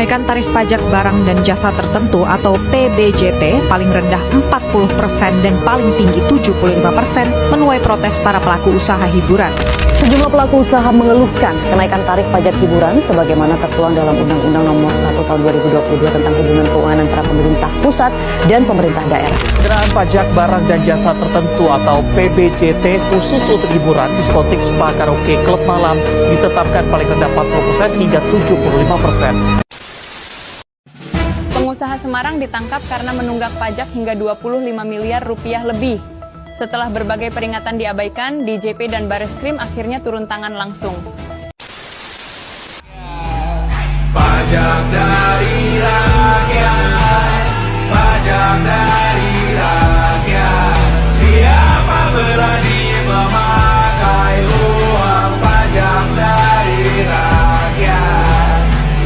Kenaikan tarif pajak barang dan jasa tertentu atau PBJT paling rendah 40% dan paling tinggi 75% menuai protes para pelaku usaha hiburan. Sejumlah pelaku usaha mengeluhkan kenaikan tarif pajak hiburan sebagaimana tertuang dalam Undang-Undang Nomor 1 Tahun 2022 tentang hubungan keuangan antara pemerintah pusat dan pemerintah daerah. Pengenaan pajak barang dan jasa tertentu atau PBJT khusus untuk hiburan, diskotik, spa, karaoke, klub malam ditetapkan paling rendah 40% hingga 75%. Pengusaha Semarang ditangkap karena menunggak pajak hingga 25 miliar rupiah lebih. Setelah berbagai peringatan diabaikan, DJP dan Bareskrim akhirnya turun tangan langsung. Pajak dari rakyat, pajak dari rakyat. Siapa berani memakai uang pajak dari rakyat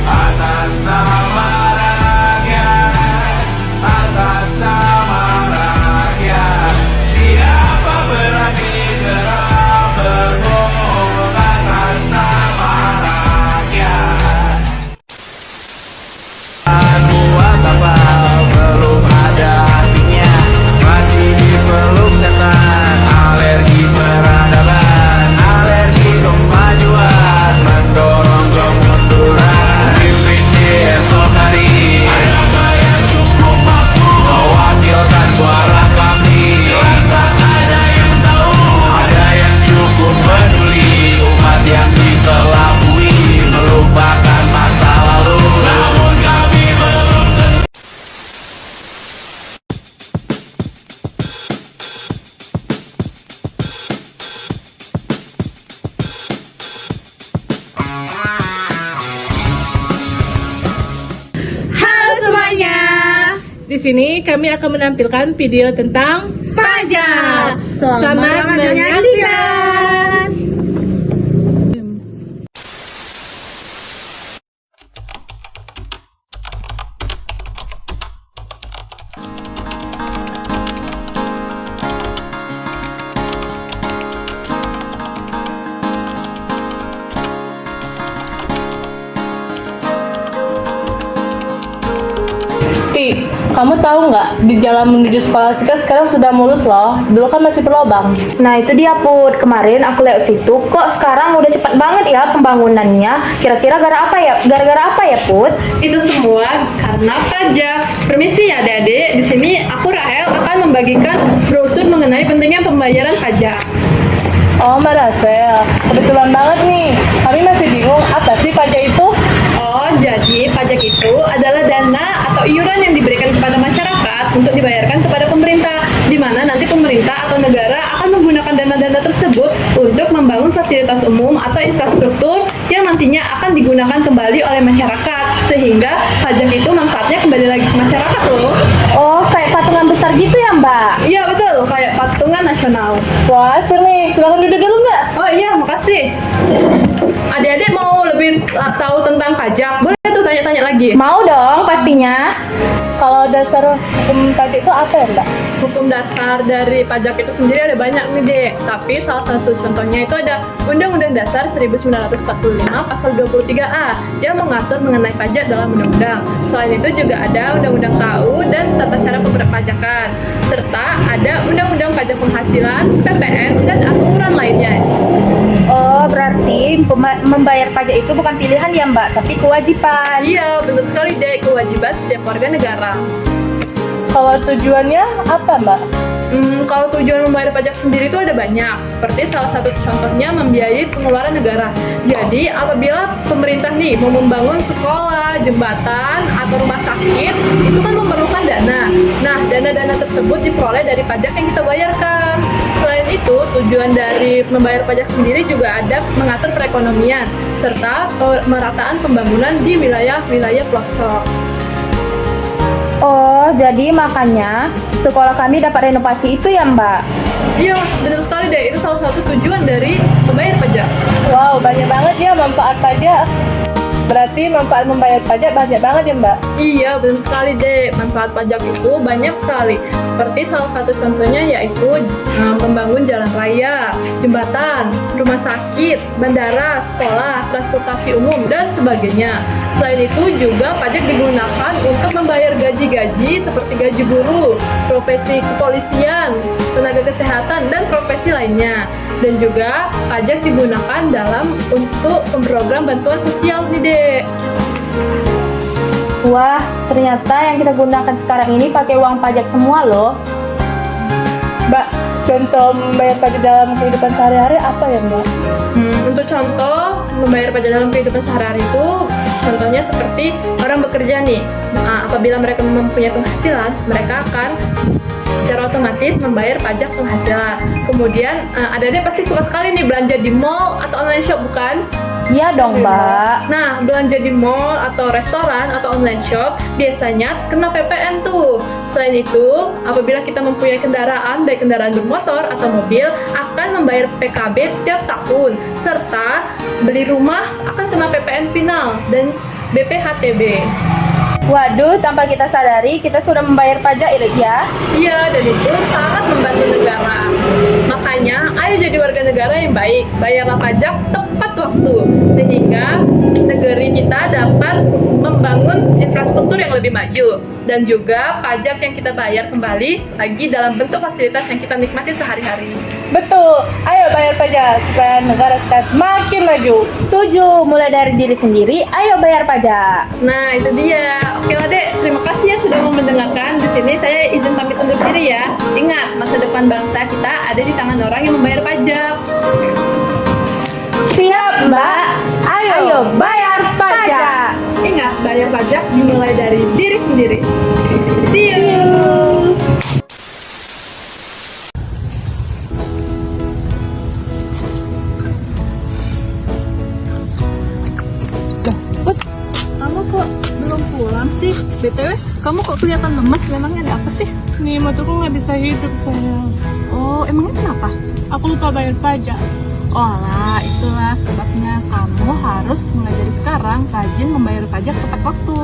atas nama rakyat, atas nama rakyat. Siapa berani gerak berbohong atas nama rakyat? Buat apa belum ada artinya, masih dipeluk setan. Alergi peradaban, alergi kemajuan, mendorong kemunduran. Pimpin di esok hari, ada yang cukup mampu mewakilkan suara kami. Jelas tak ada yang tahu, ada yang cukup peduli. Umat yang dikelabui melupakan masa lalu. Namun kami belum tentu. Halo semuanya. Di sini kami akan menampilkan video tentang pajak. Selamat menyaksikan. Ti, kamu tahu nggak di jalan menuju sekolah kita sekarang sudah mulus loh. Dulu kan masih berlobang. Nah itu dia Put, kemarin aku lewat situ, kok sekarang udah cepat banget ya pembangunannya. Kira-kira gara-gara apa ya Put? Itu semua karena pajak. Permisi ya Adik-adik, di sini aku Rahel akan membagikan brosur mengenai pentingnya pembayaran pajak. Oh Mbak Rasel, kebetulan banget nih. Kami masih bingung apa sih pajak itu? Oh, jadi pajak itu adalah dana atau iuran yang diberikan kepada masyarakat untuk dibayarkan kepada pemerintah, di mana nanti pemerintah atau negara akan menggunakan dana-dana tersebut untuk membangun fasilitas umum atau infrastruktur yang nantinya akan digunakan kembali oleh masyarakat, sehingga pajak itu manfaatnya kembali lagi ke masyarakat loh. Oh kayak patungan besar gitu ya Mbak? Iya betul, kayak patungan nasional. Wah, seru nih. Silahkan duduk dulu Mbak. Oh iya, makasih. Adik-adik mau lebih tahu tentang pajak? Boleh tuh tanya-tanya lagi. Mau dong pastinya. Kalau dasar hukum pajak itu apa ya Mbak? Hukum dasar dari pajak itu sendiri ada banyak nih Dek. Tapi salah satu contohnya itu ada Undang-Undang Dasar 1945 pasal 23A yang mengatur mengenai pajak dalam undang-undang. Selain itu juga ada Undang-Undang KU dan tata cara perpajakan, serta ada Undang-Undang Pajak Penghasilan, PPN, dan aturan lainnya. Oh berarti membayar pajak itu bukan pilihan ya Mbak, tapi kewajiban. Iya, benar sekali Dek, kewajiban setiap warga negara. Kalau tujuannya apa Mbak? Kalau tujuan membayar pajak sendiri itu ada banyak, seperti salah satu contohnya membiayai pengeluaran negara. Jadi apabila pemerintah nih mau membangun sekolah, jembatan, atau rumah sakit, itu kan memerlukan dana. Nah, dana-dana tersebut diperoleh dari pajak yang kita bayarkan. Selain itu, tujuan dari membayar pajak sendiri juga ada mengatur perekonomian, serta pemerataan pembangunan di wilayah-wilayah pelosok. Oh jadi makanya sekolah kami dapat renovasi itu ya Mbak? Iya, benar sekali deh. Itu salah satu tujuan dari membayar pajak. Wow, banyak banget ya manfaat pajak. Berarti manfaat membayar pajak banyak banget ya Mbak? Iya, benar sekali deh. Manfaat pajak itu banyak sekali. Seperti salah satu contohnya yaitu membangun jalan raya, jembatan, rumah sakit, bandara, sekolah, transportasi umum, dan sebagainya. Selain itu juga pajak digunakan untuk membayar gaji-gaji seperti gaji guru, profesi kepolisian, tenaga kesehatan, dan profesi lainnya. Dan juga pajak digunakan untuk program bantuan sosial nih, Dek. Wah, ternyata yang kita gunakan sekarang ini pakai uang pajak semua loh. Mbak, contoh membayar pajak dalam kehidupan sehari-hari apa ya, Mbak? Untuk contoh membayar pajak dalam kehidupan sehari-hari itu contohnya seperti orang bekerja nih. Apabila mereka mempunyai penghasilan, mereka akan secara otomatis membayar pajak penghasilan. Kemudian adik-adik pasti suka sekali nih belanja di mall atau online shop, bukan? Iya dong, Mbak. Nah, belanja di mall atau restoran atau online shop biasanya kena PPN tuh. Selain itu, apabila kita mempunyai kendaraan, baik kendaraan bermotor atau mobil, akan membayar PKB tiap tahun. Serta beli rumah akan kena PPN final dan BPHTB. Waduh, tanpa kita sadari, kita sudah membayar pajak ya? Iya, dan itu sangat membantu negara. Makanya, ayo jadi warga negara yang baik. Bayarlah pajak tepat waktu, sehingga negeri kita dapat membangun infrastruktur yang lebih maju. Dan juga pajak yang kita bayar kembali lagi dalam bentuk fasilitas yang kita nikmati sehari-hari. Betul, ayo bayar pajak supaya negara kita semakin maju. Setuju, mulai dari diri sendiri, ayo bayar pajak. Nah, itu dia. Oke lah, Dek. Terima kasih ya sudah mau mendengarkan. Di sini saya izin pamit undur diri ya. Ingat, masa depan bangsa kita ada di tangan orang yang membayar pajak. Siap, Mbak. Ayo bayar pajak. Ingat, bayar pajak dimulai dari diri sendiri. See you. Kamu kok belum pulang sih? BTW, kamu kok kelihatan lemas? Memangnya ada apa sih? Nih, motorku nggak bisa hidup, sayang. Oh, emangnya kenapa? Aku lupa bayar pajak. Oh lah, itulah sebabnya kamu harus mengajari sekarang rajin membayar pajak tepat waktu.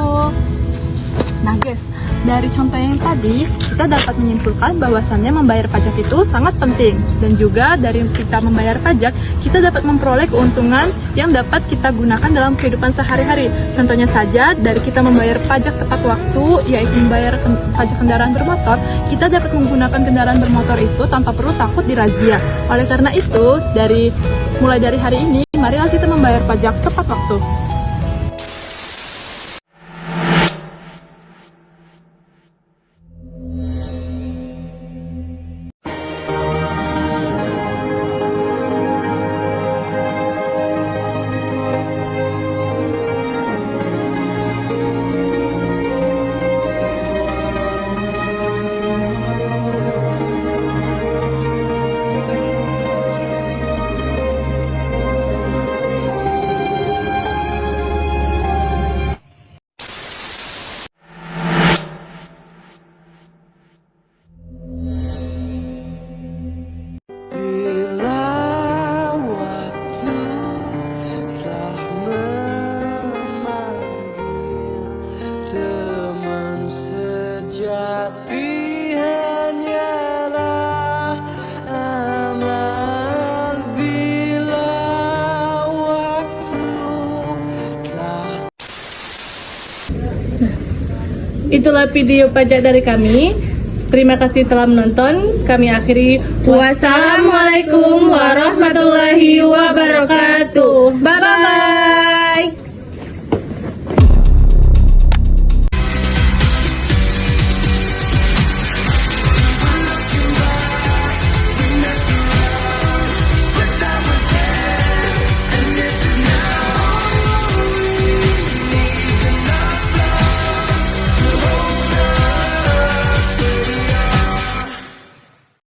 Nah guys, dari contoh yang tadi, kita dapat menyimpulkan bahwasannya membayar pajak itu sangat penting. Dan juga dari kita membayar pajak, kita dapat memperoleh keuntungan yang dapat kita gunakan dalam kehidupan sehari-hari. Contohnya saja, dari kita membayar pajak tepat waktu, yaitu membayar pajak kendaraan bermotor, kita dapat menggunakan kendaraan bermotor itu tanpa perlu takut dirazia. Oleh karena itu, mulai dari hari ini, marilah kita membayar pajak tepat waktu. Itulah video pajak dari kami. Terima kasih telah menonton. Kami akhiri. Wassalamualaikum warahmatullahi wabarakatuh. Bye-bye.